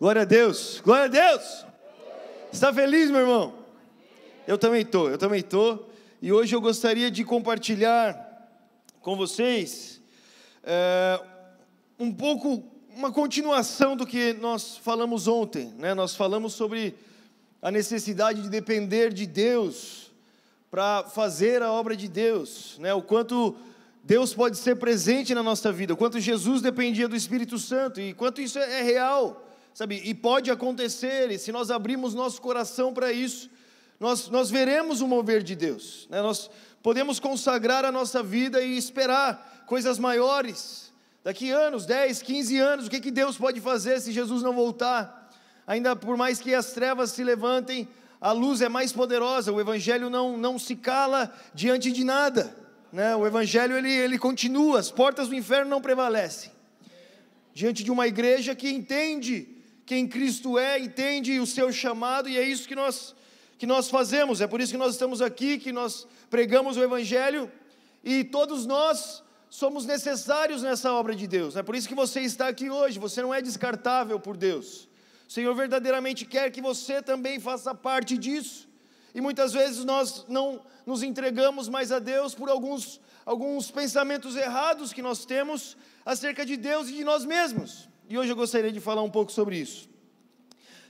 Glória a Deus, glória a Deus. Está feliz, meu irmão? Eu também estou. E hoje eu gostaria de compartilhar com vocês um pouco, uma continuação do que nós falamos ontem, né? Nós falamos sobre a necessidade de depender de Deus para fazer a obra de Deus, né? O quanto Deus pode ser presente na nossa vida, o quanto Jesus dependia do Espírito Santo e quanto isso é real, sabe? E pode acontecer, e se nós abrirmos nosso coração para isso, nós veremos o mover de Deus, né? Nós podemos consagrar a nossa vida e esperar coisas maiores, daqui anos, 10, 15 anos, o que Deus pode fazer se Jesus não voltar? Ainda por mais que as trevas se levantem, a luz é mais poderosa, o Evangelho não se cala diante de nada, né? O Evangelho ele continua, as portas do inferno não prevalecem, diante de uma igreja que entende quem Cristo é, entende o seu chamado, e é isso que nós fazemos, é por isso que nós estamos aqui, que nós pregamos o Evangelho, e todos nós somos necessários nessa obra de Deus, é por isso que você está aqui hoje, você não é descartável por Deus, o Senhor verdadeiramente quer que você também faça parte disso, e muitas vezes nós não nos entregamos mais a Deus por alguns pensamentos errados que nós temos acerca de Deus e de nós mesmos, e hoje eu gostaria de falar um pouco sobre isso.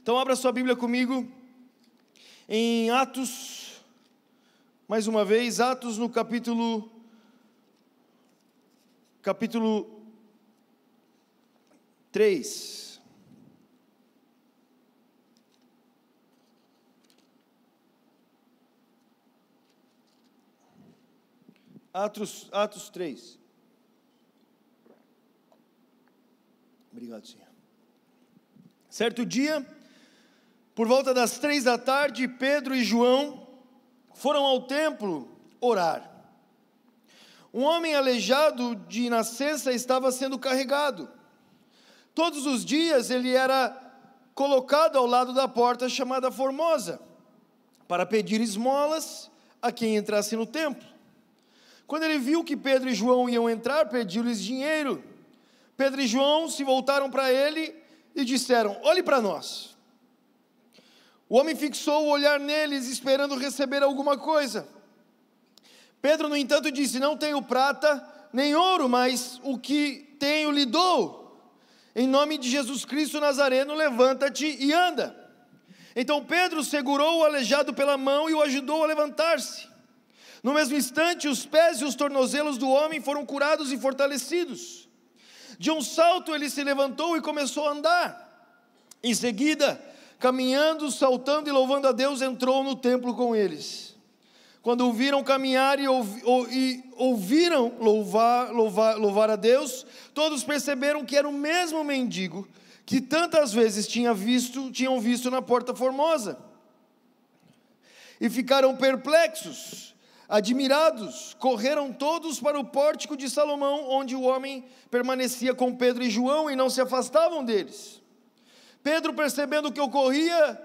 Então abra sua Bíblia comigo, em Atos, mais uma vez, Atos no capítulo 3. Atos 3. Obrigado, Senhor. Certo dia, por volta das 3 da tarde, Pedro e João foram ao templo orar. Um homem aleijado de nascença estava sendo carregado. Todos os dias ele era colocado ao lado da porta chamada Formosa, para pedir esmolas a quem entrasse no templo. Quando ele viu que Pedro e João iam entrar, pediu-lhes dinheiro. Pedro e João se voltaram para ele e disseram: olhe para nós. O homem fixou o olhar neles, esperando receber alguma coisa. Pedro, no entanto, disse: não tenho prata nem ouro, mas o que tenho lhe dou. Em nome de Jesus Cristo Nazareno, levanta-te e anda. Então Pedro segurou o aleijado pela mão e o ajudou a levantar-se. No mesmo instante, os pés e os tornozelos do homem foram curados e fortalecidos. De um salto ele se levantou e começou a andar. Em seguida, caminhando, saltando e louvando a Deus, entrou no templo com eles. Quando o viram caminhar e ouviram louvar a Deus, todos perceberam que era o mesmo mendigo que tantas vezes tinham visto na Porta Formosa. E ficaram perplexos, admirados, correram todos para o pórtico de Salomão, onde o homem permanecia com Pedro e João e não se afastavam deles. Pedro, percebendo o que ocorria,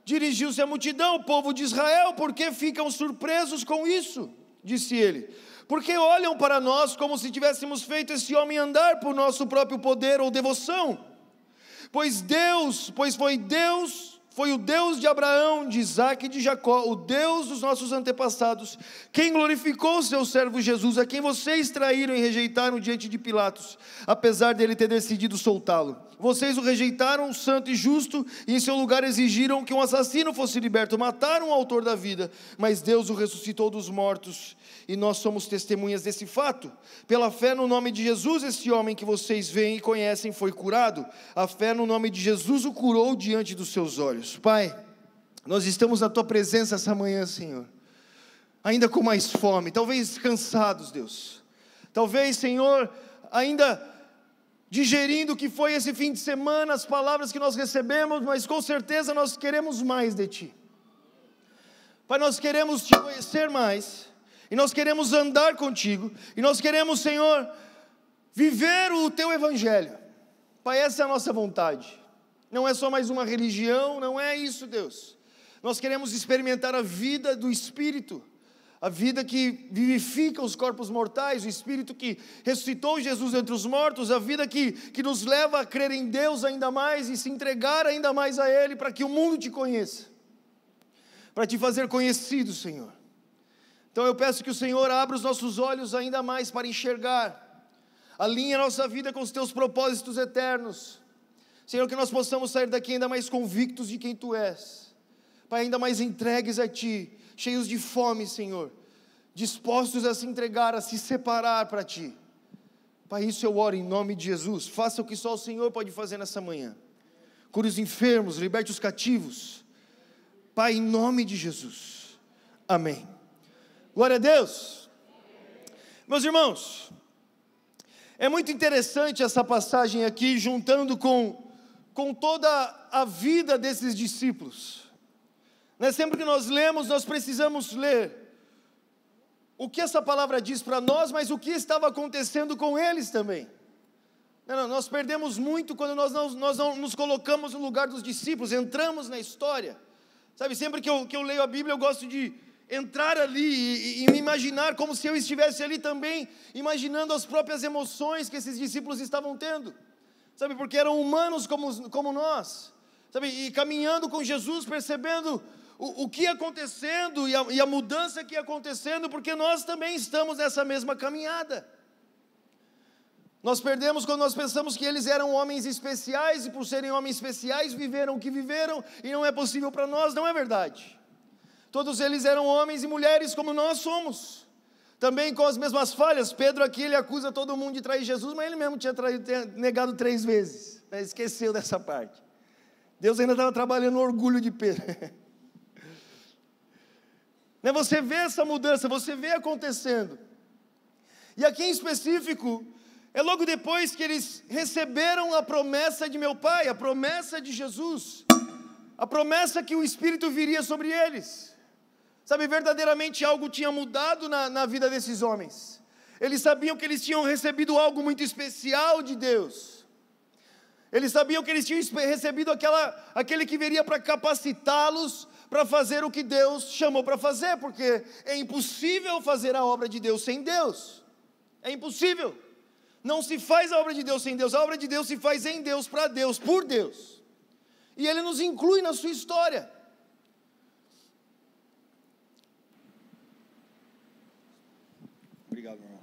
dirigiu-se à multidão: povo de Israel, por que ficam surpresos com isso? Disse ele. Porque olham para nós como se tivéssemos feito esse homem andar por nosso próprio poder ou devoção? Pois foi o Deus de Abraão, de Isaque e de Jacó, o Deus dos nossos antepassados, quem glorificou o seu servo Jesus, a quem vocês traíram e rejeitaram diante de Pilatos, apesar dele ter decidido soltá-lo. Vocês o rejeitaram, santo e justo, e em seu lugar exigiram que um assassino fosse liberto. Mataram o autor da vida, mas Deus o ressuscitou dos mortos, e nós somos testemunhas desse fato. Pela fé no nome de Jesus, esse homem que vocês veem e conhecem foi curado. A fé no nome de Jesus o curou diante dos seus olhos. Pai, nós estamos na Tua presença essa manhã, Senhor, ainda com mais fome, talvez cansados, Deus. Talvez, Senhor, ainda digerindo o que foi esse fim de semana, as palavras que nós recebemos, mas com certeza nós queremos mais de Ti. Pai, nós queremos Te conhecer mais, e nós queremos andar contigo, e nós queremos, Senhor, viver o Teu Evangelho. Pai, essa é a nossa vontade. Não é só mais uma religião, não é isso, Deus. Nós queremos experimentar a vida do Espírito, a vida que vivifica os corpos mortais, o Espírito que ressuscitou Jesus entre os mortos, a vida que nos leva a crer em Deus ainda mais e se entregar ainda mais a Ele, para que o mundo te conheça, para te fazer conhecido, Senhor. Então eu peço que o Senhor abra os nossos olhos ainda mais para enxergar, alinhe a nossa vida com os Teus propósitos eternos, Senhor, que nós possamos sair daqui ainda mais convictos de quem Tu és, Pai, ainda mais entregues a Ti, cheios de fome, Senhor, dispostos a se entregar, a se separar para Ti. Pai, isso eu oro em nome de Jesus. Faça o que só o Senhor pode fazer nessa manhã. Cure os enfermos, liberte os cativos. Pai, em nome de Jesus. Amém. Glória a Deus. Meus irmãos, é muito interessante essa passagem aqui, juntando com toda a vida desses discípulos. Sempre que nós lemos, nós precisamos ler o que essa palavra diz para nós, mas o que estava acontecendo com eles também. Nós perdemos muito quando nós não nos colocamos no lugar dos discípulos, entramos na história. Sabe, sempre que eu leio a Bíblia, eu gosto de entrar ali e me imaginar como se eu estivesse ali também, imaginando as próprias emoções que esses discípulos estavam tendo. Sabe, porque eram humanos como nós. Sabe, e caminhando com Jesus, percebendo o que ia acontecendo e a mudança que ia acontecendo, porque nós também estamos nessa mesma caminhada. Nós perdemos quando nós pensamos que eles eram homens especiais, e por serem homens especiais, viveram o que viveram, e não é possível para nós. Não é verdade. Todos eles eram homens e mulheres como nós somos, também com as mesmas falhas. Pedro aqui, ele acusa todo mundo de trair Jesus, mas ele mesmo tinha negado 3 vezes, esqueceu dessa parte. Deus ainda estava trabalhando o orgulho de Pedro. Você vê essa mudança, você vê acontecendo. E aqui em específico, é logo depois que eles receberam a promessa de meu Pai, a promessa de Jesus, a promessa que o Espírito viria sobre eles. Sabe, verdadeiramente algo tinha mudado na vida desses homens. Eles sabiam que eles tinham recebido algo muito especial de Deus. Eles sabiam que eles tinham recebido aquele que viria para capacitá-los para fazer o que Deus chamou para fazer, porque é impossível fazer a obra de Deus sem Deus. É impossível. Não se faz a obra de Deus sem Deus. A obra de Deus se faz em Deus, para Deus, por Deus. E Ele nos inclui na sua história. Obrigado, irmão.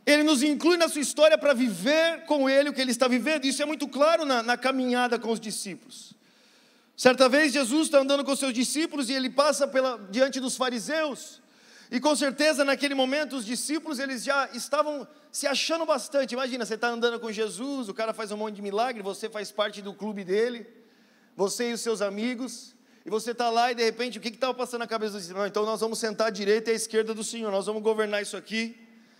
Ele nos inclui na sua história para viver com Ele o que Ele está vivendo. Isso é muito claro na caminhada com os discípulos. Certa vez Jesus está andando com seus discípulos e Ele passa diante dos fariseus. E com certeza naquele momento os discípulos, eles já estavam se achando bastante. Imagina, você está andando com Jesus, o cara faz um monte de milagre, você faz parte do clube dele, você e os seus amigos, e você está lá e de repente, o que estava passando na cabeça dos discípulos? Então nós vamos sentar à direita e à esquerda do Senhor, nós vamos governar isso aqui,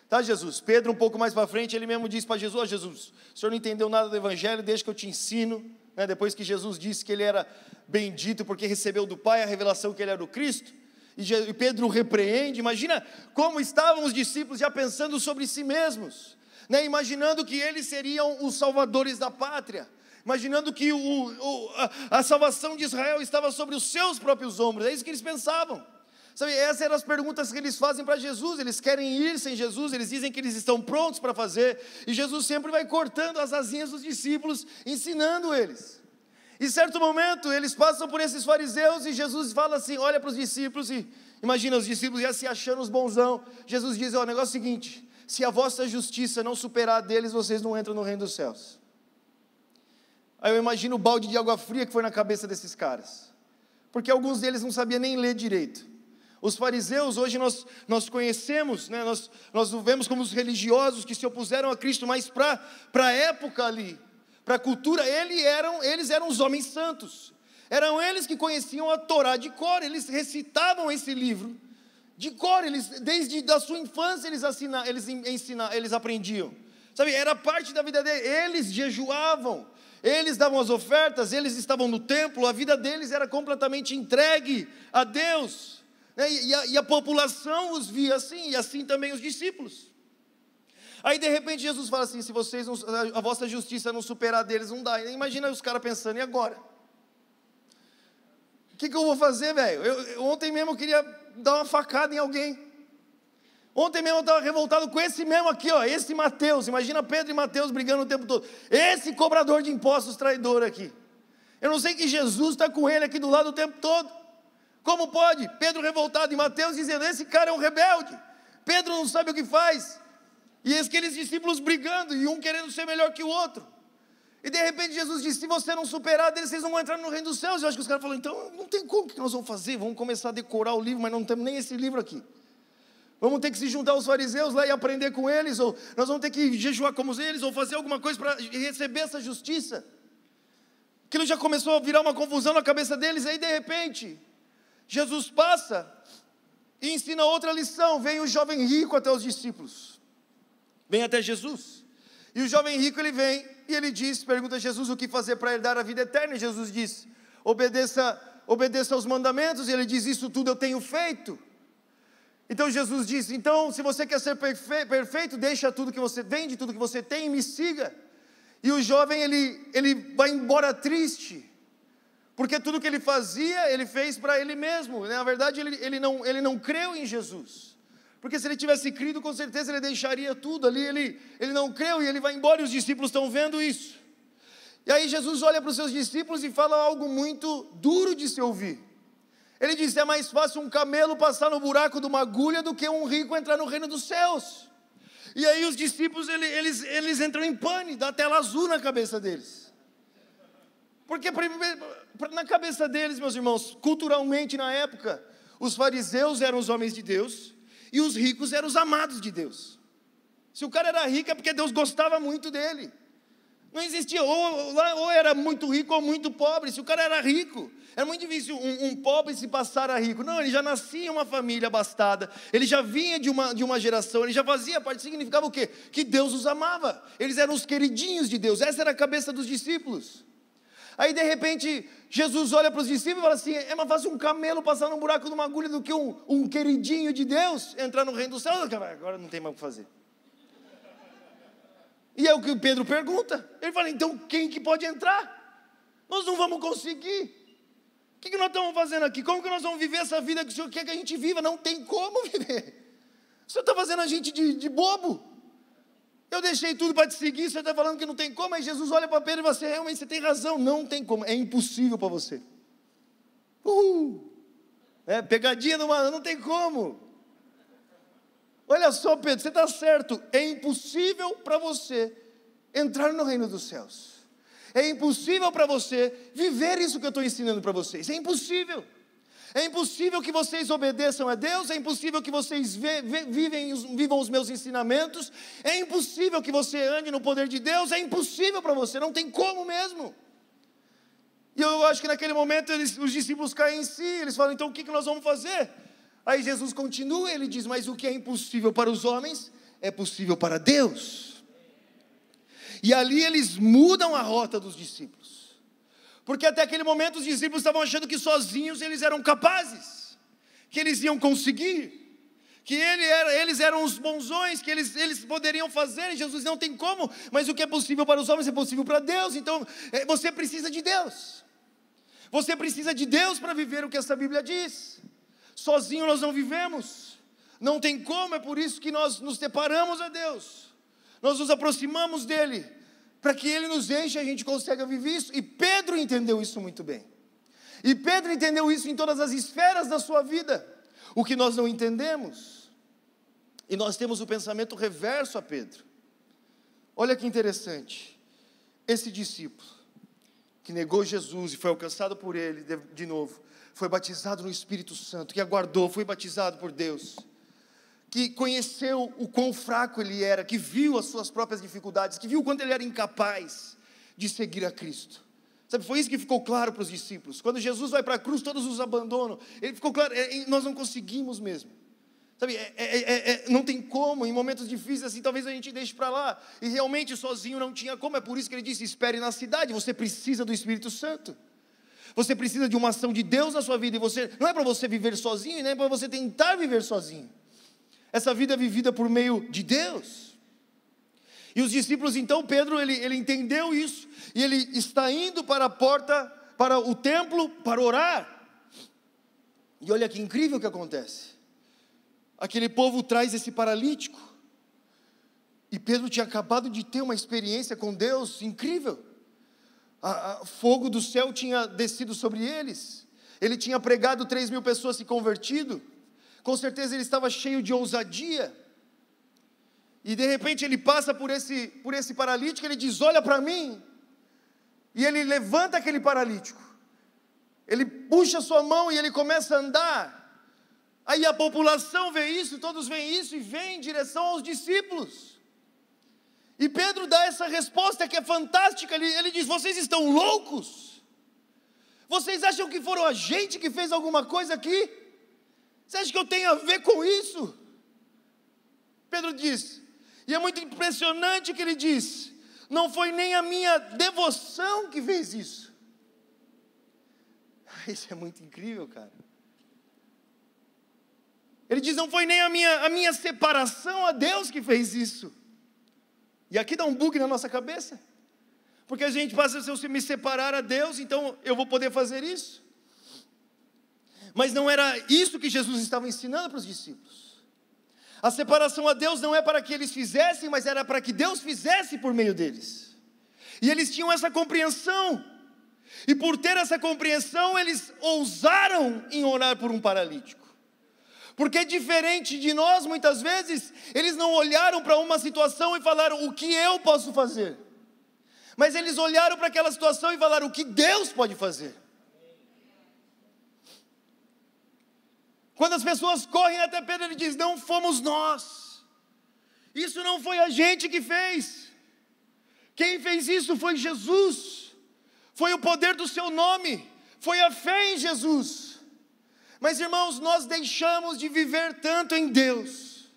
tá, Jesus? Pedro um pouco mais para frente, ele mesmo disse para Jesus: Jesus, o senhor não entendeu nada do Evangelho, deixa que eu te ensino. Depois que Jesus disse que ele era bendito porque recebeu do Pai a revelação que ele era o Cristo, e Pedro repreende. Imagina como estavam os discípulos já pensando sobre si mesmos, imaginando que eles seriam os salvadores da pátria, imaginando que a salvação de Israel estava sobre os seus próprios ombros. É isso que eles pensavam. Sabe, essas eram as perguntas que eles fazem para Jesus. Eles querem ir sem Jesus, eles dizem que eles estão prontos para fazer, e Jesus sempre vai cortando as asinhas dos discípulos, ensinando eles. Em certo momento, eles passam por esses fariseus, e Jesus fala assim, olha para os discípulos, e imagina os discípulos já se achando os bonzão. Jesus diz: o negócio é o seguinte, se a vossa justiça não superar a deles, vocês não entram no reino dos céus. Aí eu imagino o balde de água fria que foi na cabeça desses caras, porque alguns deles não sabiam nem ler direito. Os fariseus, hoje nós conhecemos, nós o vemos como os religiosos que se opuseram a Cristo, mas para a época ali, para a cultura, eles eram os homens santos. Eram eles que conheciam a Torá de cor, eles recitavam esse livro de cor, desde a sua infância eles aprendiam. Sabe, era parte da vida deles. Eles jejuavam, eles davam as ofertas, eles estavam no templo, a vida deles era completamente entregue a Deus. E a população os via assim, e assim também os discípulos. Aí de repente Jesus fala assim: se vocês a vossa justiça não superar deles, não dá. Imagina os caras pensando: e agora? que eu vou fazer, velho? Ontem mesmo eu queria dar uma facada em alguém. Ontem mesmo eu estava revoltado com esse mesmo aqui, ó, esse Mateus. Imagina Pedro e Mateus brigando o tempo todo. Esse cobrador de impostos traidor aqui. Eu não sei que Jesus está com ele aqui do lado o tempo todo. Como pode? Pedro revoltado e Mateus dizendo, esse cara é um rebelde. Pedro não sabe o que faz. E aqueles discípulos brigando, e um querendo ser melhor que o outro. E de repente Jesus disse, se você não superar deles, vocês não vão entrar no reino dos céus. Eu acho que os caras falaram, então não tem como, o que nós vamos fazer? Vamos começar a decorar o livro, mas não temos nem esse livro aqui. Vamos ter que se juntar aos fariseus lá e aprender com eles, ou nós vamos ter que jejuar como eles, ou fazer alguma coisa para receber essa justiça. Aquilo já começou a virar uma confusão na cabeça deles, aí de repente, Jesus passa e ensina outra lição. Vem o jovem rico até os discípulos, vem até Jesus, e o jovem rico ele vem, e ele diz, pergunta a Jesus o que fazer para herdar a vida eterna, e Jesus diz, obedeça aos mandamentos, e ele diz, isso tudo eu tenho feito. Então Jesus disse, então se você quer ser perfeito, deixa tudo que você vende, tudo que você tem e me siga. E o jovem ele vai embora triste, porque tudo que ele fazia, ele fez para ele mesmo. Na verdade ele não creu em Jesus, porque se ele tivesse crido, com certeza ele deixaria tudo ali. Ele não creu e ele vai embora, e os discípulos estão vendo isso. E aí Jesus olha para os seus discípulos e fala algo muito duro de se ouvir. Ele diz, é mais fácil um camelo passar no buraco de uma agulha do que um rico entrar no reino dos céus. E aí os discípulos, eles entram em pânico, dá tela azul na cabeça deles. Porque na cabeça deles, meus irmãos, culturalmente na época, os fariseus eram os homens de Deus, e os ricos eram os amados de Deus. Se o cara era rico é porque Deus gostava muito dele. Não existia, ou era muito rico ou muito pobre. Se o cara era rico, era muito difícil um pobre se passar a rico. Não, ele já nascia em uma família abastada, ele já vinha de uma geração, ele já fazia parte. Significava o quê? Que Deus os amava, eles eram os queridinhos de Deus. Essa era a cabeça dos discípulos. Aí de repente Jesus olha para os discípulos e fala assim, é mais fácil um camelo passar num buraco de uma agulha do que um queridinho de Deus entrar no reino do céu. Agora não tem mais o que fazer. E é o que Pedro pergunta. Ele fala, então quem que pode entrar? Nós não vamos conseguir. O que nós estamos fazendo aqui? Como que nós vamos viver essa vida que o Senhor quer que a gente viva? Não tem como viver. O Senhor está fazendo a gente de bobo. Eu deixei tudo para te seguir, você está falando que não tem como. Aí Jesus olha para Pedro e fala assim, realmente você tem razão, não tem como, é impossível para você. Pegadinha não tem como. Olha só, Pedro, você está certo, é impossível para você entrar no reino dos céus. É impossível para você viver isso que eu estou ensinando para vocês. É impossível. É impossível que vocês obedeçam a Deus. É impossível que vocês vivam os meus ensinamentos. É impossível que você ande no poder de Deus. É impossível para você, não tem como mesmo. E eu acho que naquele momento os discípulos caem em si. Eles falam, então o que nós vamos fazer? Aí Jesus continua, ele diz, mas o que é impossível para os homens, é possível para Deus. E ali eles mudam a rota dos discípulos, porque até aquele momento os discípulos estavam achando que sozinhos eles eram capazes, que eles iam conseguir, que eles eram os bonzões, que eles poderiam fazer, e Jesus não tem como, mas o que é possível para os homens é possível para Deus. Então você precisa de Deus, você precisa de Deus para viver o que essa Bíblia diz. Sozinho nós não vivemos, não tem como, é por isso que nós nos separamos a Deus, nós nos aproximamos dEle, para que Ele nos enche e a gente consiga viver isso. E Pedro entendeu isso muito bem, e Pedro entendeu isso em todas as esferas da sua vida. O que nós não entendemos, e nós temos o pensamento reverso a Pedro. Olha que interessante, esse discípulo, que negou Jesus e foi alcançado por Ele de novo, foi batizado no Espírito Santo, que aguardou, foi batizado por Deus, que conheceu o quão fraco ele era, que viu as suas próprias dificuldades, que viu o quanto ele era incapaz de seguir a Cristo. Sabe, foi isso que ficou claro para os discípulos. Quando Jesus vai para a cruz, todos os abandonam. Ele ficou claro, nós não conseguimos mesmo. Sabe, não tem como, em momentos difíceis assim, talvez a gente deixe para lá. E realmente sozinho não tinha como, é por isso que ele disse, espere na cidade, você precisa do Espírito Santo. Você precisa de uma ação de Deus na sua vida, e não é para você viver sozinho, nem é para você tentar viver sozinho. Essa vida é vivida por meio de Deus. E os discípulos, então, Pedro, ele entendeu isso, e ele está indo para a porta, para o templo, para orar. E olha que incrível o que acontece. Aquele povo traz esse paralítico. E Pedro tinha acabado de ter uma experiência com Deus incrível. Fogo do céu tinha descido sobre eles. Ele tinha pregado, 3.000 pessoas se convertido. Com certeza ele estava cheio de ousadia. E de repente ele passa por esse paralítico. Ele diz: olha para mim. E ele levanta aquele paralítico. Ele puxa sua mão e ele começa a andar. Aí a população vê isso, todos veem isso e vem em direção aos discípulos. E Pedro dá essa resposta que é fantástica. Ele diz: vocês estão loucos? Vocês acham que foram a gente que fez alguma coisa aqui? Você acha que eu tenho a ver com isso? Pedro diz, e é muito impressionante que ele diz: não foi nem a minha devoção que fez isso. Isso é muito incrível, cara. Ele diz: não foi nem a minha separação a Deus que fez isso. E aqui dá um bug na nossa cabeça, porque a gente passa: se eu me separar a Deus, então eu vou poder fazer isso. Mas não era isso que Jesus estava ensinando para os discípulos. A separação a Deus não é para que eles fizessem, mas era para que Deus fizesse por meio deles. E eles tinham essa compreensão, e por ter essa compreensão, eles ousaram em orar por um paralítico. Porque diferente de nós, muitas vezes, eles não olharam para uma situação e falaram: o que eu posso fazer? Mas eles olharam para aquela situação e falaram: o que Deus pode fazer? Quando as pessoas correm até Pedro, ele diz: não fomos nós, isso não foi a gente que fez, quem fez isso foi Jesus, foi o poder do seu nome, foi a fé em Jesus. Mas irmãos, nós deixamos de viver tanto em Deus,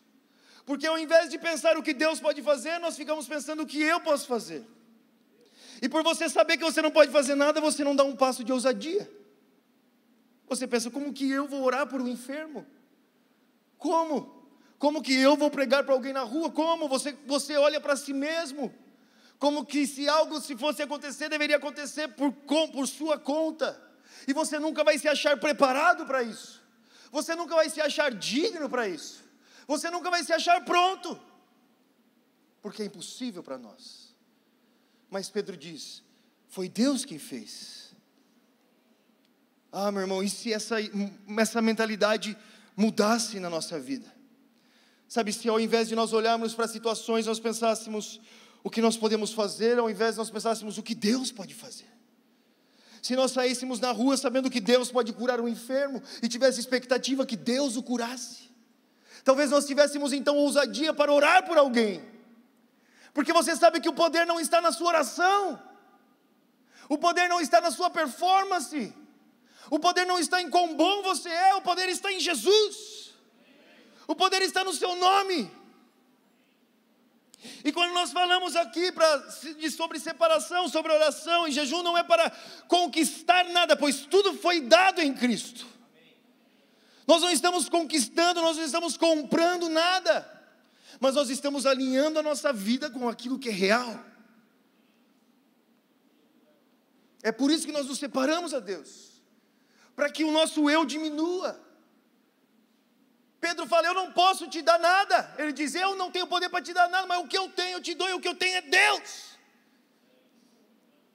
porque ao invés de pensar o que Deus pode fazer, nós ficamos pensando o que eu posso fazer. E por você saber que você não pode fazer nada, você não dá um passo de ousadia. Você pensa: como que eu vou orar por um enfermo? Como que eu vou pregar para alguém na rua? Como? Você olha para si mesmo, como que se algo se fosse acontecer, deveria acontecer por sua conta. E você nunca vai se achar preparado para isso. Você nunca vai se achar digno para isso. Você nunca vai se achar pronto, porque é impossível para nós. Mas Pedro diz: foi Deus quem fez. Meu irmão, e se essa mentalidade mudasse na nossa vida? Sabe, se ao invés de nós olharmos para situações, nós pensássemos o que nós podemos fazer, ao invés de nós pensássemos o que Deus pode fazer. Se nós saíssemos na rua sabendo que Deus pode curar um enfermo, e tivesse expectativa que Deus o curasse, talvez nós tivéssemos então ousadia para orar por alguém, porque você sabe que o poder não está na sua oração, o poder não está na sua performance, o poder não está em quão bom você é, o poder está em Jesus, o poder está no seu nome. E quando nós falamos aqui sobre separação, sobre oração e jejum, não é para conquistar nada, pois tudo foi dado em Cristo. Nós não estamos conquistando, nós não estamos comprando nada, mas nós estamos alinhando a nossa vida com aquilo que é real. É por isso que nós nos separamos a Deus, para que o nosso eu diminua. Pedro fala: eu não posso te dar nada. Ele diz: eu não tenho poder para te dar nada, mas o que eu tenho eu te dou, e o que eu tenho é Deus.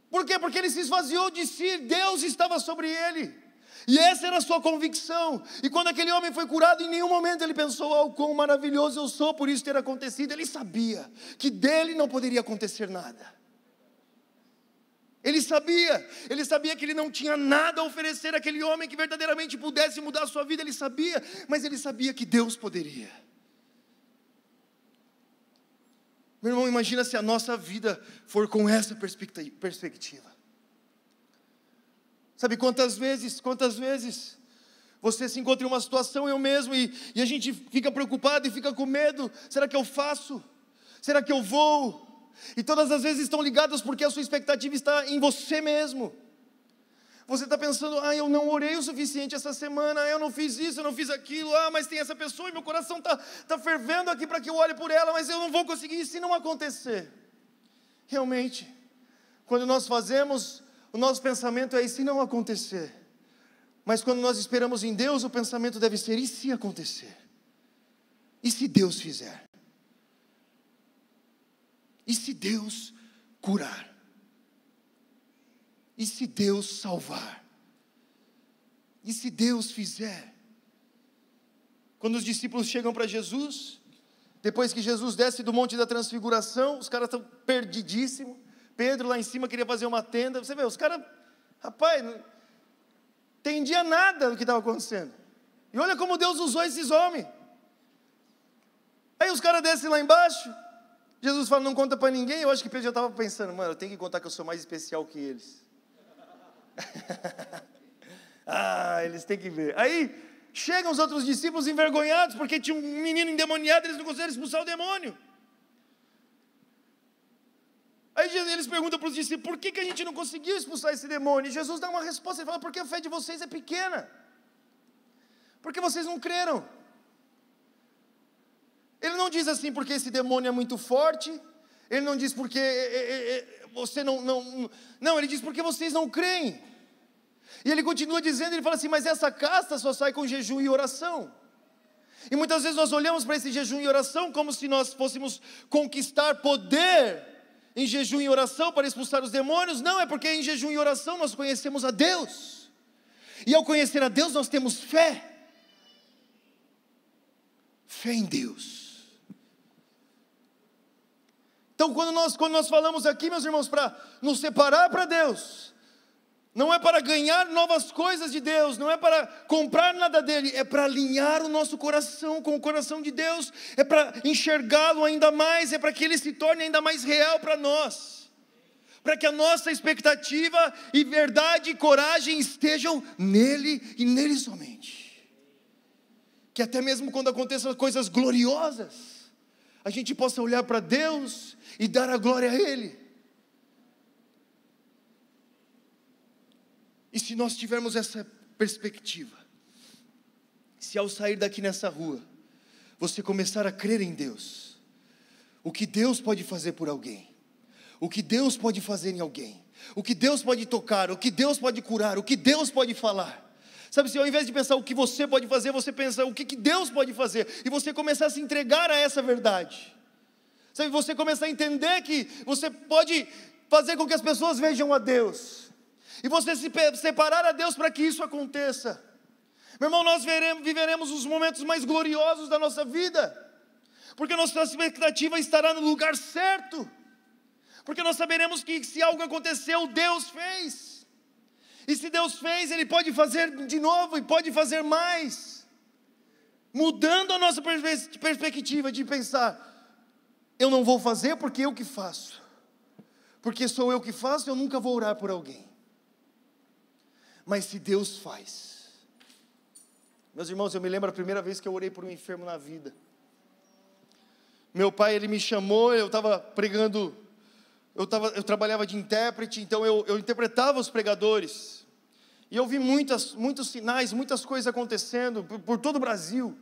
Por quê? Porque ele se esvaziou de si, Deus estava sobre ele, e essa era a sua convicção. E quando aquele homem foi curado, em nenhum momento ele pensou: quão maravilhoso eu sou por isso ter acontecido. Ele sabia que dele não poderia acontecer nada. Ele sabia que ele não tinha nada a oferecer àquele homem que verdadeiramente pudesse mudar a sua vida. Ele sabia, mas ele sabia que Deus poderia. Meu irmão, imagina se a nossa vida for com essa perspectiva. Sabe quantas vezes você se encontra em uma situação, eu mesmo, e a gente fica preocupado e fica com medo: será que eu faço? Será que eu vou? E todas as vezes estão ligadas porque a sua expectativa está em você mesmo. Você está pensando: eu não orei o suficiente essa semana, eu não fiz isso, eu não fiz aquilo, mas tem essa pessoa e meu coração está fervendo aqui para que eu olhe por ela, mas eu não vou conseguir, e se não acontecer? Realmente, quando nós fazemos, o nosso pensamento é: e se não acontecer? Mas quando nós esperamos em Deus, o pensamento deve ser: e se acontecer? E se Deus fizer? E se Deus curar? E se Deus salvar? E se Deus fizer? Quando os discípulos chegam para Jesus, depois que Jesus desce do Monte da Transfiguração, os caras estão perdidíssimos. Pedro lá em cima queria fazer uma tenda. Você vê, os caras, rapaz, não entendia nada do que estava acontecendo. E olha como Deus usou esses homens. Aí os caras descem lá embaixo. Jesus fala: não conta para ninguém. Eu acho que Pedro já estava pensando: mano, eu tenho que contar que eu sou mais especial que eles. Eles têm que ver. Aí chegam os outros discípulos envergonhados, porque tinha um menino endemoniado, eles não conseguiram expulsar o demônio. Aí eles perguntam para os discípulos: por que a gente não conseguiu expulsar esse demônio? E Jesus dá uma resposta, ele fala: porque a fé de vocês é pequena, porque vocês não creram. Ele não diz assim porque esse demônio é muito forte, ele não diz porque você não, ele diz porque vocês não creem. E ele continua dizendo, ele fala assim: mas essa casta só sai com jejum e oração. E muitas vezes nós olhamos para esse jejum e oração como se nós fôssemos conquistar poder em jejum e oração para expulsar os demônios. Não, é porque em jejum e oração nós conhecemos a Deus, e ao conhecer a Deus nós temos fé em Deus. Então quando nós falamos aqui, meus irmãos, para nos separar para Deus, não é para ganhar novas coisas de Deus, não é para comprar nada dele, é para alinhar o nosso coração com o coração de Deus, é para enxergá-lo ainda mais, é para que ele se torne ainda mais real para nós, para que a nossa expectativa e verdade e coragem estejam nele e nele somente. Que até mesmo quando aconteçam coisas gloriosas, a gente possa olhar para Deus e dar a glória a Ele. E se nós tivermos essa perspectiva, se ao sair daqui nessa rua, você começar a crer em Deus, o que Deus pode fazer por alguém, o que Deus pode fazer em alguém, o que Deus pode tocar, o que Deus pode curar, o que Deus pode falar. Sabe, se ao invés de pensar o que você pode fazer, você pensa o que Deus pode fazer, e você começar a se entregar a essa verdade. Sabe, você começar a entender que você pode fazer com que as pessoas vejam a Deus, e você se separar a Deus para que isso aconteça. Meu irmão, nós viveremos os momentos mais gloriosos da nossa vida, porque a nossa expectativa estará no lugar certo, porque nós saberemos que se algo aconteceu, Deus fez. E se Deus fez, Ele pode fazer de novo e pode fazer mais, mudando a nossa perspectiva de pensar: eu não vou fazer porque eu que faço, porque sou eu que faço, eu nunca vou orar por alguém. Mas se Deus faz, meus irmãos, eu me lembro a primeira vez que eu orei por um enfermo na vida. Meu pai, ele me chamou, eu estava pregando, eu trabalhava de intérprete, então eu interpretava os pregadores, e eu vi muitos sinais, muitas coisas acontecendo por todo o Brasil.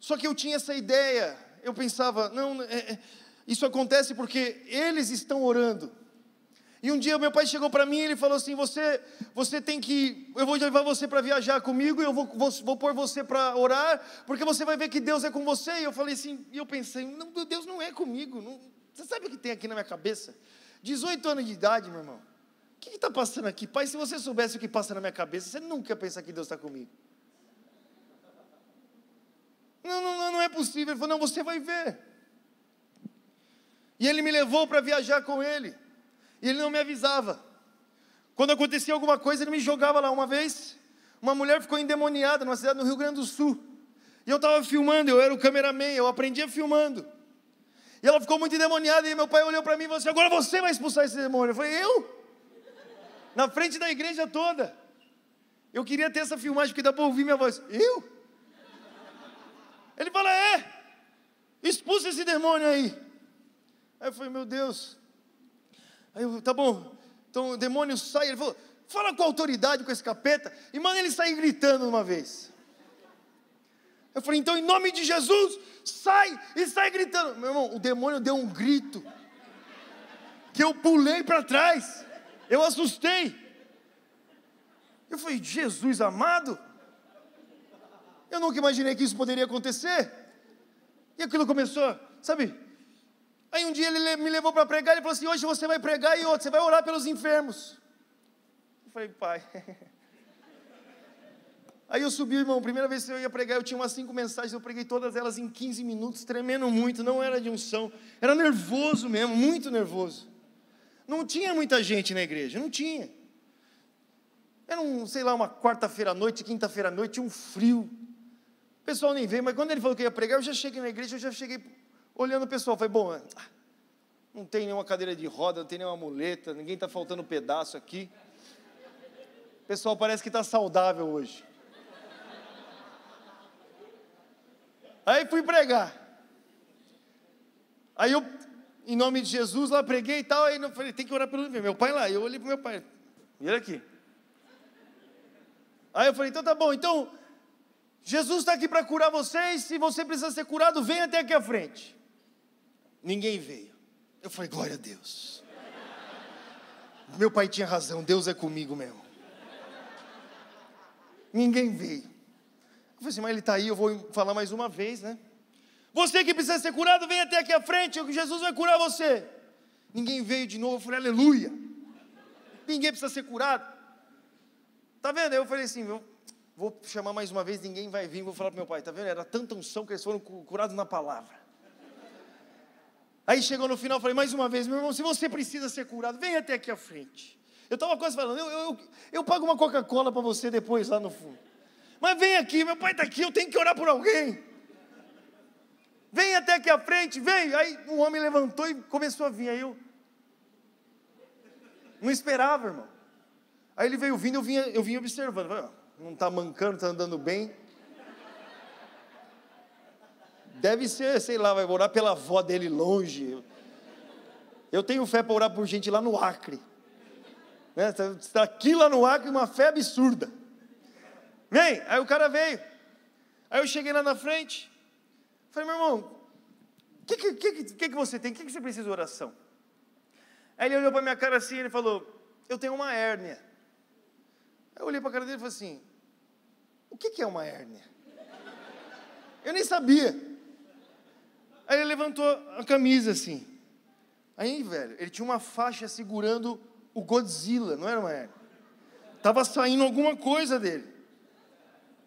Só que eu tinha essa ideia, eu pensava: não, isso acontece porque eles estão orando. E um dia meu pai chegou para mim e ele falou assim: você tem que, eu vou levar você para viajar comigo, e eu vou pôr você para orar, porque você vai ver que Deus é com você. E eu falei assim, e eu pensei: não, Deus não é comigo, não, você sabe o que tem aqui na minha cabeça? 18 anos de idade, meu irmão, o que está passando aqui? Pai, se você soubesse o que passa na minha cabeça, você nunca ia pensar que Deus está comigo. Não é possível. Ele falou: não, você vai ver. E ele me levou para viajar com ele, e ele não me avisava. Quando acontecia alguma coisa, ele me jogava lá. Uma vez, uma mulher ficou endemoniada numa cidade no Rio Grande do Sul, e eu estava filmando, eu era o cameraman, eu aprendia filmando, e ela ficou muito endemoniada, e meu pai olhou para mim e falou assim: agora você vai expulsar esse demônio. Eu falei: eu? Na frente da igreja toda. Eu queria ter essa filmagem, porque dá para ouvir minha voz. Eu? Ele fala: expulsa esse demônio aí. Aí eu falei: meu Deus. Aí eu: tá bom, então o demônio sai. Ele falou: fala com autoridade com esse capeta e manda ele sair gritando uma vez. Eu falei: então em nome de Jesus, sai, e sai gritando. Meu irmão, o demônio deu um grito, que eu pulei para trás, eu assustei. Eu falei, Jesus amado, eu nunca imaginei que isso poderia acontecer. E aquilo começou, sabe? Aí um dia ele me levou para pregar, ele falou assim, hoje você vai pregar e outro, você vai orar pelos enfermos. Eu falei, pai. Aí eu subi, irmão, primeira vez que eu ia pregar, eu tinha umas 5 mensagens, eu preguei todas elas em 15 minutos, tremendo muito, não era de unção, era nervoso mesmo, muito nervoso. Não tinha muita gente na igreja, não tinha. Era sei lá, uma quarta-feira à noite, quinta-feira à noite, um frio. O pessoal nem veio, mas quando ele falou que ia pregar, eu já cheguei na igreja, eu já cheguei olhando o pessoal, falei, bom, não tem nenhuma cadeira de roda, não tem nenhuma muleta, ninguém está faltando pedaço aqui. O pessoal parece que está saudável hoje. Aí fui pregar. Aí eu, em nome de Jesus, lá preguei e tal, aí eu falei, tem que orar pelo meu pai lá. Eu olhei para o meu pai, e ele aqui. Aí eu falei, então tá bom, então Jesus está aqui para curar vocês, se você precisa ser curado, vem até aqui à frente. Ninguém veio. Eu falei, glória a Deus. Meu pai tinha razão, Deus é comigo mesmo. Ninguém veio. Eu falei assim, mas ele está aí, eu vou falar mais uma vez, né? Você que precisa ser curado, vem até aqui à frente, Jesus vai curar você. Ninguém veio de novo, eu falei, aleluia. Ninguém precisa ser curado. Tá vendo? Eu falei assim, vou chamar mais uma vez, ninguém vai vir, vou falar para meu pai, tá vendo? Era tanta unção que eles foram curados na palavra. Aí chegou no final, eu falei, mais uma vez, meu irmão, se você precisa ser curado, vem até aqui à frente. Eu estava quase falando, eu pago uma Coca-Cola para você depois lá no fundo. Mas vem aqui, meu pai está aqui, eu tenho que orar por alguém. Vem até aqui à frente, vem. Aí um homem levantou e começou a vir. Aí eu não esperava, irmão. Aí ele veio vindo, eu vinha observando. Falei, não está mancando, está andando bem. Deve ser, sei lá, vai orar pela avó dele longe. Eu tenho fé para orar por gente lá no Acre. Está aqui lá no Acre, uma fé absurda. Vem, aí o cara veio. Aí eu cheguei lá na frente. Falei, meu irmão, o que você tem? O que você precisa de oração? Aí ele olhou para minha cara assim, ele falou, eu tenho uma hérnia. Aí eu olhei para a cara dele e falei assim, o que é uma hérnia? Eu nem sabia. Aí ele levantou a camisa assim. Aí, velho, ele tinha uma faixa segurando o Godzilla, não era uma hérnia. Estava saindo alguma coisa dele.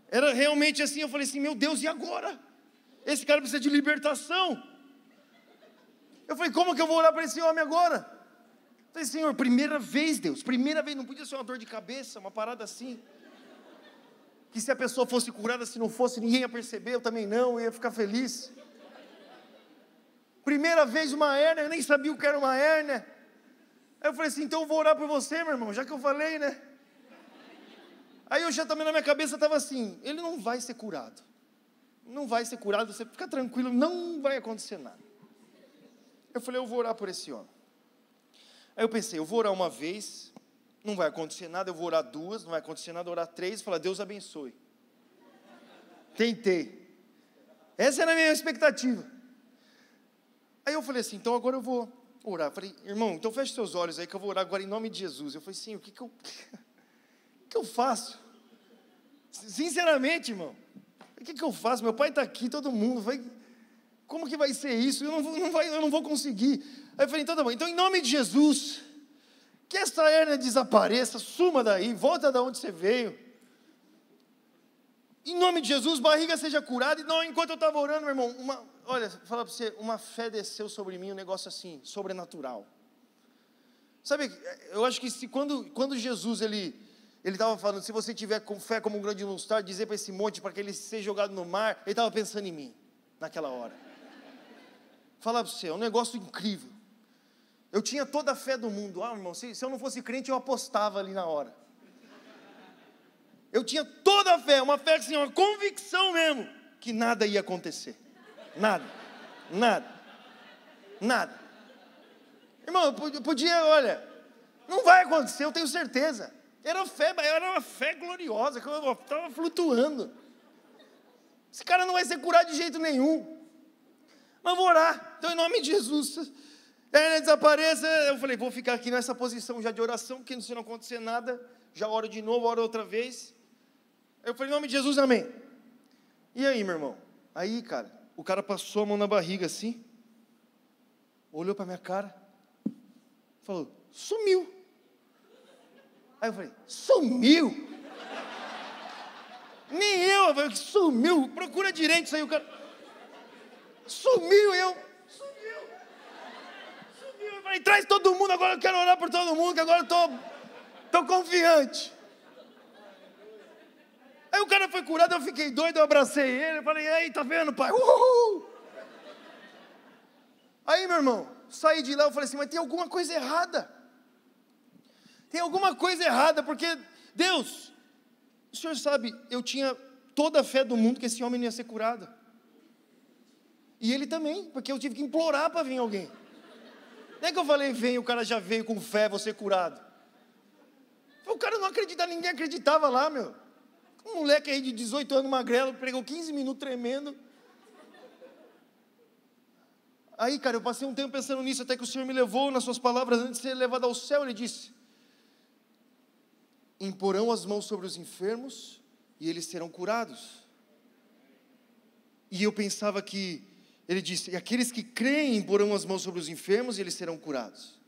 Era realmente assim, eu falei assim, meu Deus, e agora? Esse cara precisa de libertação. Eu falei, como que eu vou orar para esse homem agora? Eu falei, Senhor, primeira vez, Deus, primeira vez, não podia ser uma dor de cabeça, uma parada assim. Que se a pessoa fosse curada, se não fosse, ninguém ia perceber, eu também não, eu ia ficar feliz. Primeira vez uma hérnia, eu nem sabia o que era uma hérnia. Aí eu falei assim, então eu vou orar por você, meu irmão, já que eu falei, né? Aí eu já também na minha cabeça estava assim, ele não vai ser curado. Não vai ser curado, você fica tranquilo, não vai acontecer nada. Eu falei, eu vou orar por esse homem. Aí eu pensei, eu vou orar uma vez, não vai acontecer nada, eu vou orar 2, não vai acontecer nada, orar 3, falar, Deus abençoe. Tentei. Essa era a minha expectativa. Aí eu falei assim, então agora eu vou orar. Eu falei, irmão, então feche seus olhos aí que eu vou orar agora em nome de Jesus. Eu falei, sim, o que eu faço? Sinceramente, irmão, o que eu faço? Meu pai está aqui, todo mundo, como que vai ser isso? Eu não vou conseguir. Aí eu falei, então tá bom, então em nome de Jesus, que essa hérnia desapareça, suma daí, volta da onde você veio. Em nome de Jesus, barriga seja curada. E não, enquanto eu estava orando, meu irmão, olha, falar para você, uma fé desceu sobre mim, um negócio assim, sobrenatural. Sabe, eu acho que quando Jesus, ele estava falando, se você tiver com fé como um grão de mostarda, dizer para esse monte, para que ele seja jogado no mar, ele estava pensando em mim, naquela hora. Falar para você, é um negócio incrível. Eu tinha toda a fé do mundo. Irmão, se eu não fosse crente, eu apostava ali na hora. Eu tinha toda a fé, uma fé assim, uma convicção mesmo, que nada ia acontecer. Nada. Irmão, eu podia, olha, não vai acontecer, eu tenho certeza. Era uma fé gloriosa, que eu estava flutuando. Esse cara não vai ser curado de jeito nenhum. Mas eu vou orar. Então, em nome de Jesus, Desapareça. Eu falei, vou ficar aqui nessa posição já de oração, porque se não acontecer nada, já oro de novo, oro outra vez. Eu falei, em nome de Jesus, amém. E aí, meu irmão? Aí, cara, o cara passou a mão na barriga assim, olhou para minha cara, falou, sumiu. Aí eu falei, sumiu? Nem eu falei, sumiu, procura direito isso aí, o cara, sumiu, sumiu, eu falei, traz todo mundo, agora eu quero orar por todo mundo, que agora eu estou confiante. Aí o cara foi curado, eu fiquei doido, eu abracei ele, eu falei, aí, tá vendo, pai? Uhul! Aí, meu irmão, saí de lá, eu falei assim, mas tem alguma coisa errada. Tem alguma coisa errada, porque, Deus, o Senhor sabe, eu tinha toda a fé do mundo que esse homem não ia ser curado. E ele também, porque eu tive que implorar para vir alguém. Não é que eu falei, vem, o cara já veio com fé, vou ser curado. O cara não acreditava, ninguém acreditava lá, meu. Um moleque aí de 18 anos, magrelo, pregou 15 minutos tremendo. Aí, cara, eu passei um tempo pensando nisso, até que o Senhor me levou nas suas palavras, antes de ser levado ao céu, Ele disse, imporão as mãos sobre os enfermos, e eles serão curados. E eu pensava que, Ele disse, e aqueles que creem imporão as mãos sobre os enfermos, e eles serão curados.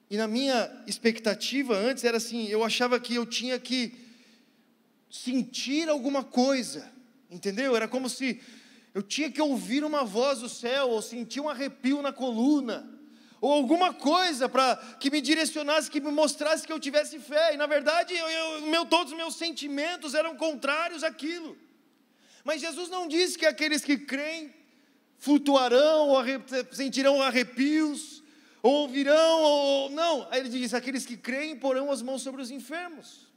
E na minha expectativa antes, era assim, eu achava que eu tinha que sentir alguma coisa, entendeu? Era como se eu tinha que ouvir uma voz do céu, ou sentir um arrepio na coluna, ou alguma coisa para que me direcionasse, que me mostrasse que eu tivesse fé. E na verdade, todos os meus sentimentos eram contrários àquilo. Mas Jesus não disse que aqueles que creem flutuarão, ou sentirão arrepios, ou ouvirão, ou não. Aí ele diz, aqueles que creem porão as mãos sobre os enfermos.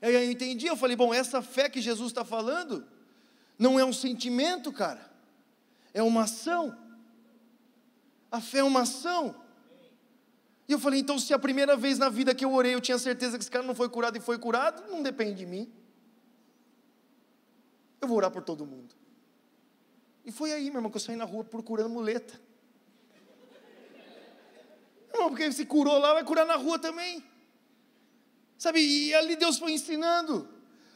Aí eu entendi, eu falei, bom, essa fé que Jesus está falando, não é um sentimento, cara, é uma ação. A fé é uma ação. E eu falei, então se a primeira vez na vida que eu orei, eu tinha certeza que esse cara não foi curado e foi curado, não depende de mim. Eu vou orar por todo mundo. E foi aí, meu irmão, que eu saí na rua procurando muleta. Não, porque se curou lá, vai curar na rua também. Sabe, e ali Deus foi ensinando,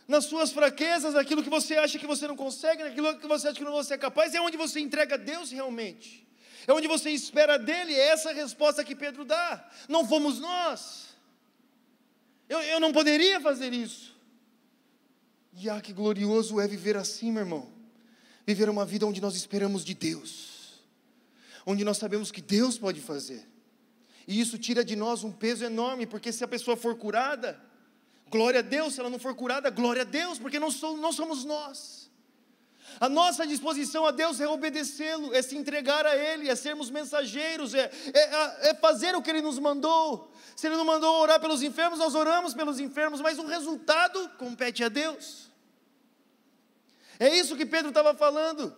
nas suas fraquezas, aquilo que você acha que você não consegue, naquilo que você acha que não você é capaz, é onde você entrega a Deus realmente, é onde você espera dEle, é essa a resposta que Pedro dá, não fomos nós, eu não poderia fazer isso, e que glorioso é viver assim, meu irmão, viver uma vida onde nós esperamos de Deus, onde nós sabemos que Deus pode fazer. E isso tira de nós um peso enorme, porque se a pessoa for curada, glória a Deus. Se ela não for curada, glória a Deus, porque não somos nós. A nossa disposição a Deus é obedecê-lo, é se entregar a Ele, é sermos mensageiros, é fazer o que Ele nos mandou. Se Ele não mandou orar pelos enfermos, nós oramos pelos enfermos, mas o resultado compete a Deus. É isso que Pedro estava falando.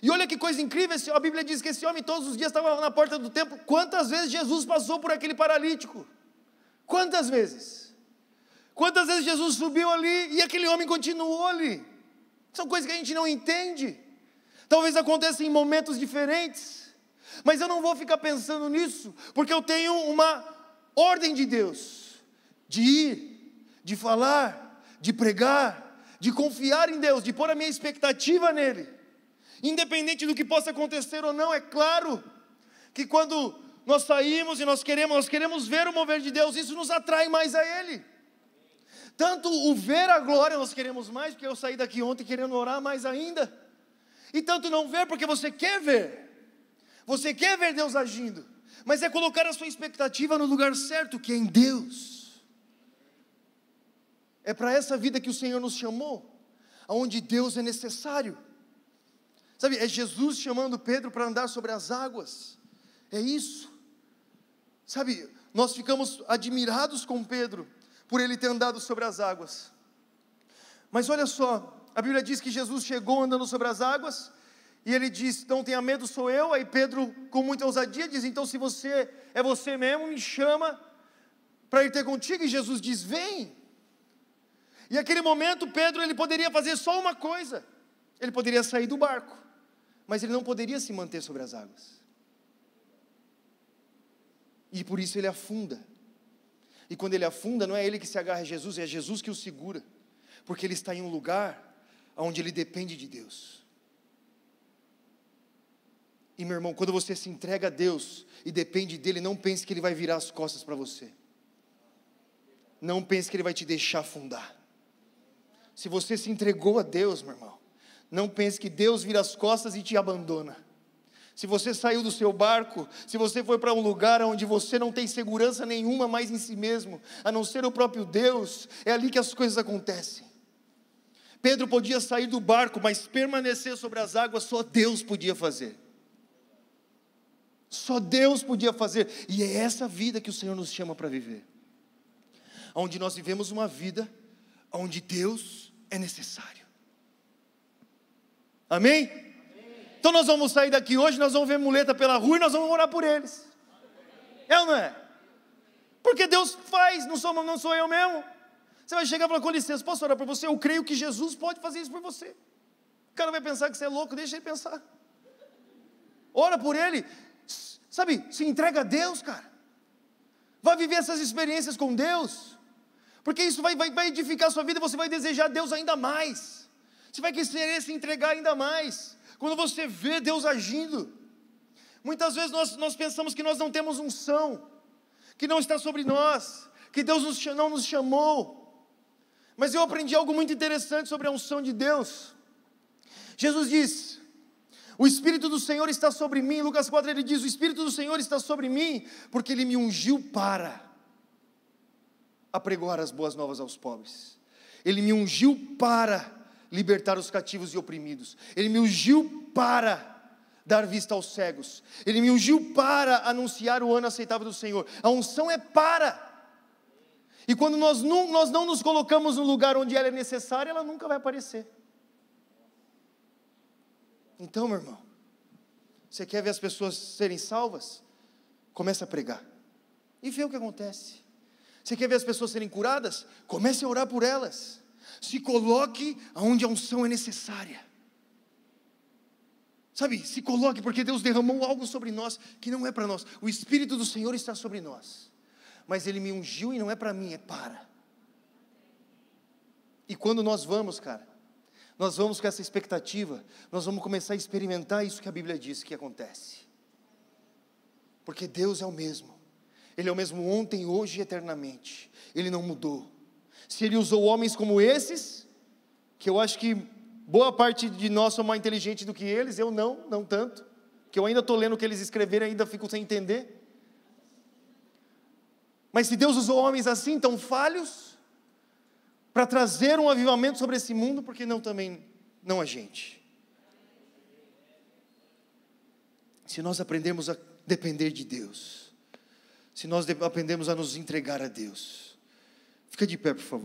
E olha que coisa incrível, a Bíblia diz que esse homem todos os dias estava na porta do templo. Quantas vezes Jesus passou por aquele paralítico? Quantas vezes? Quantas vezes Jesus subiu ali e aquele homem continuou ali? São coisas que a gente não entende. Talvez aconteça em momentos diferentes, mas eu não vou ficar pensando nisso, porque eu tenho uma ordem de Deus, de ir, de falar, de pregar, de confiar em Deus, de pôr a minha expectativa nele. Independente do que possa acontecer ou não, é claro que quando nós saímos e nós queremos ver o mover de Deus, isso nos atrai mais a Ele. Tanto o ver a glória nós queremos mais, porque eu saí daqui ontem querendo orar mais ainda. E tanto não ver, porque você quer ver Deus agindo, mas é colocar a sua expectativa no lugar certo, que é em Deus. É para essa vida que o Senhor nos chamou, onde Deus é necessário. Sabe, é Jesus chamando Pedro para andar sobre as águas, é isso. Sabe, nós ficamos admirados com Pedro, por ele ter andado sobre as águas. Mas olha só, a Bíblia diz que Jesus chegou andando sobre as águas, e ele diz, não tenha medo, sou eu. Aí Pedro, com muita ousadia, diz, então se você é você mesmo, me chama para ir ter contigo. E Jesus diz, vem. E naquele momento Pedro, ele poderia fazer só uma coisa, ele poderia sair do barco, mas ele não poderia se manter sobre as águas. E por isso ele afunda. E quando ele afunda, não é ele que se agarra a Jesus, é Jesus que o segura. Porque ele está em um lugar onde ele depende de Deus. E meu irmão, quando você se entrega a Deus e depende dele, não pense que ele vai virar as costas para você. Não pense que ele vai te deixar afundar. Se você se entregou a Deus, meu irmão, não pense que Deus vira as costas e te abandona. Se você saiu do seu barco, se você foi para um lugar onde você não tem segurança nenhuma mais em si mesmo, a não ser o próprio Deus, é ali que as coisas acontecem. Pedro podia sair do barco, mas permanecer sobre as águas só Deus podia fazer. Só Deus podia fazer. E é essa vida que o Senhor nos chama para viver. Onde nós vivemos uma vida onde Deus é necessário. Amém? Então nós vamos sair daqui hoje, nós vamos ver muleta pela rua e nós vamos orar por eles. É ou não é? Porque Deus faz, não sou eu mesmo. Você vai chegar e falar, com licença, posso orar por você? Eu creio que Jesus pode fazer isso por você. O cara vai pensar que você é louco, deixa ele pensar. Ora por ele, sabe, se entrega a Deus, cara. Vai viver essas experiências com Deus. Porque isso vai edificar a sua vida, você vai desejar Deus ainda mais. Você vai querer se entregar ainda mais. Quando você vê Deus agindo, muitas vezes nós pensamos que nós não temos unção, que não está sobre nós, que Deus não nos chamou. Mas eu aprendi algo muito interessante sobre a unção de Deus. Jesus diz, o Espírito do Senhor está sobre mim. Em Lucas 4 ele diz, o Espírito do Senhor está sobre mim, porque Ele me ungiu para apregoar as boas novas aos pobres. Ele me ungiu para libertar os cativos e oprimidos. Ele me ungiu para dar vista aos cegos. Ele me ungiu para anunciar o ano aceitável do Senhor. A unção é para. E quando nós não nos colocamos no lugar onde ela é necessária, ela nunca vai aparecer. Então, meu irmão, você quer ver as pessoas serem salvas? Comece a pregar e vê o que acontece. Você quer ver as pessoas serem curadas? Comece a orar por elas. Se coloque onde a unção é necessária. Sabe, se coloque, porque Deus derramou algo sobre nós que não é para nós. O Espírito do Senhor está sobre nós, mas Ele me ungiu e não é para mim, é para. E quando nós vamos, cara, nós vamos com essa expectativa, nós vamos começar a experimentar isso que a Bíblia diz que acontece. Porque Deus é o mesmo. Ele é o mesmo ontem, hoje e eternamente. Ele não mudou. Se Ele usou homens como esses, que eu acho que boa parte de nós são mais inteligentes do que eles, eu não tanto, que eu ainda estou lendo o que eles escreveram e ainda fico sem entender. Mas se Deus usou homens assim, tão falhos, para trazer um avivamento sobre esse mundo, por que não também, não a gente? Se nós aprendermos a depender de Deus, se nós aprendemos a nos entregar a Deus, fica de pé, por favor.